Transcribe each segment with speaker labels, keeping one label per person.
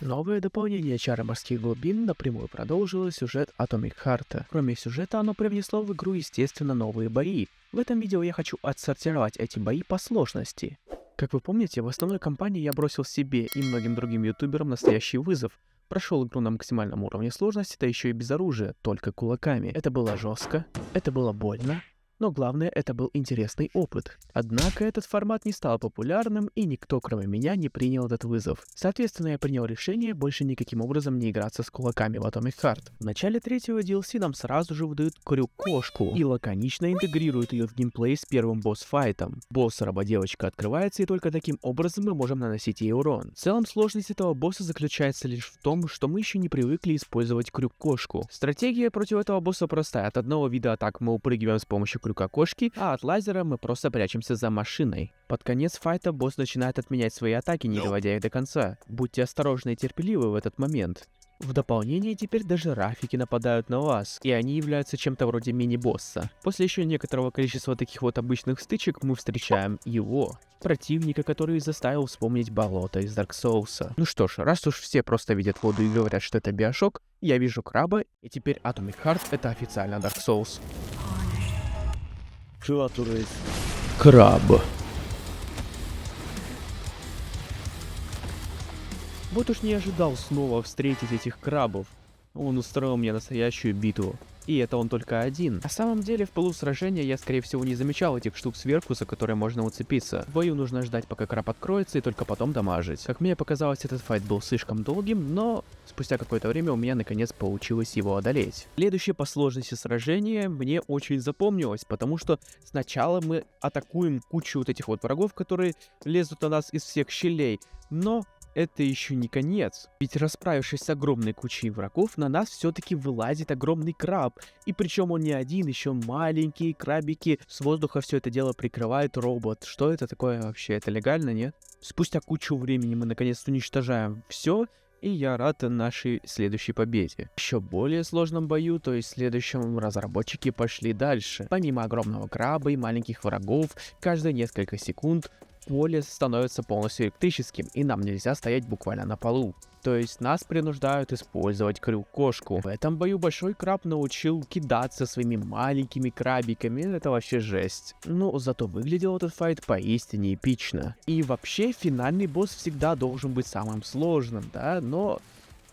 Speaker 1: Новое дополнение «Чары морских глубин» напрямую продолжило сюжет Atomic Heart. Кроме сюжета, оно привнесло в игру, естественно, новые бои. В этом видео я хочу отсортировать эти бои по сложности. Как вы помните, в основной кампании я бросил себе и многим другим ютуберам настоящий вызов. Прошел игру на максимальном уровне сложности, да еще и без оружия, только кулаками. Это было жестко, это было больно, но главное, это был интересный опыт. Однако этот формат не стал популярным, и никто, кроме меня, не принял этот вызов. Соответственно, я принял решение больше никаким образом не играться с кулаками в Atomic Heart. В начале третьего DLC нам сразу же выдают крюк-кошку и лаконично интегрируют ее в геймплей с первым босс-файтом. Босс-рабодевочка открывается, и только таким образом мы можем наносить ей урон. В целом, сложность этого босса заключается лишь в том, что мы еще не привыкли использовать крюк-кошку. Стратегия против этого босса простая. От одного вида атак мы упрыгиваем с помощью крюка-кошки, а от лазера мы просто прячемся за машиной. Под конец файта босс начинает отменять свои атаки, не доводя их до конца. Будьте осторожны и терпеливы в этот момент. В дополнение теперь даже рафики нападают на вас, и они являются чем-то вроде мини-босса. После еще некоторого количества таких вот обычных стычек мы встречаем его, противника, который заставил вспомнить болото из Dark Souls. Ну что ж, раз уж все просто видят воду и говорят, что это Биошок, я вижу краба, и теперь Atomic Heart это официально Dark Souls. Краб. Вот уж не ожидал снова встретить этих крабов. Он устроил мне настоящую битву. И это он только один. На самом деле, в пылу сражения я, скорее всего, не замечал этих штук сверху, за которые можно уцепиться. В бою нужно ждать, пока краб откроется, и только потом дамажить. Как мне показалось, этот файт был слишком долгим, но спустя какое-то время у меня наконец получилось его одолеть. Следующее по сложности сражение мне очень запомнилось, потому что сначала мы атакуем кучу вот этих вот врагов, которые лезут на нас из всех щелей, но это еще не конец. Ведь расправившись с огромной кучей врагов, на нас все-таки вылазит огромный краб. И причем он не один, еще маленькие крабики. С воздуха все это дело прикрывает робот. Что это такое вообще? Это легально, нет? Спустя кучу времени мы наконец уничтожаем все. И я рад нашей следующей победе. В еще более сложном бою, то есть в следующем, разработчики пошли дальше. Помимо огромного краба и маленьких врагов, каждые несколько секунд поле становится полностью электрическим, и нам нельзя стоять буквально на полу. То есть нас принуждают использовать крюк-кошку. В этом бою большой краб научил кидаться своими маленькими крабиками, это вообще жесть. Но зато выглядел этот файт поистине эпично. И вообще финальный босс всегда должен быть самым сложным, да, но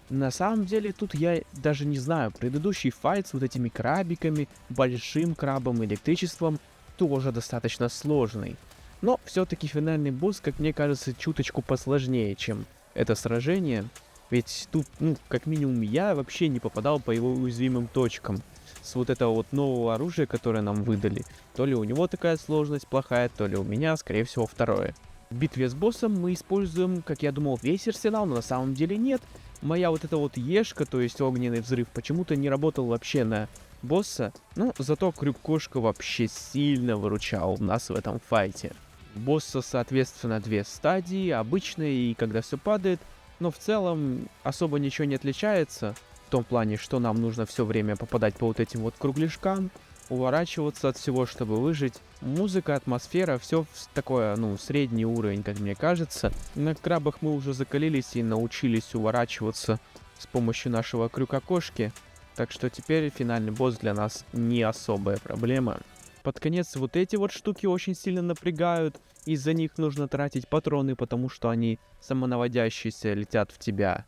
Speaker 1: на самом деле тут я даже не знаю, предыдущий файт с вот этими крабиками, большим крабом, электричеством тоже достаточно сложный. Но все-таки финальный босс, как мне кажется, чуточку посложнее, чем это сражение. Ведь тут, как минимум, я вообще не попадал по его уязвимым точкам. С вот этого вот нового оружия, которое нам выдали. То ли у него такая сложность плохая, то ли у меня, скорее всего, второе. В битве с боссом мы используем, как я думал, весь арсенал, но на самом деле нет. Моя вот эта вот ешка, то есть огненный взрыв, почему-то не работал вообще на босса. Но зато крюк-кошка вообще сильно выручал нас в этом файте. У босса, соответственно, две стадии, обычная и когда все падает, но в целом особо ничего не отличается, в том плане, что нам нужно все время попадать по вот этим вот кругляшкам, уворачиваться от всего, чтобы выжить. Музыка, атмосфера, все такое, средний уровень, как мне кажется. На крабах мы уже закалились и научились уворачиваться с помощью нашего крюка-кошки, так что теперь финальный босс для нас не особая проблема. Под конец вот эти вот штуки очень сильно напрягают, из-за них нужно тратить патроны, потому что они самонаводящиеся летят в тебя.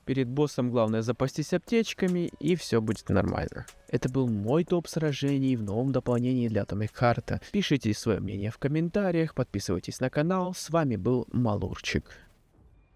Speaker 1: Перед боссом главное запастись аптечками, и все будет нормально. Это был мой топ сражений в новом дополнении для Atomic Heart. Пишите свое мнение в комментариях, подписывайтесь на канал, с вами был Малурчик.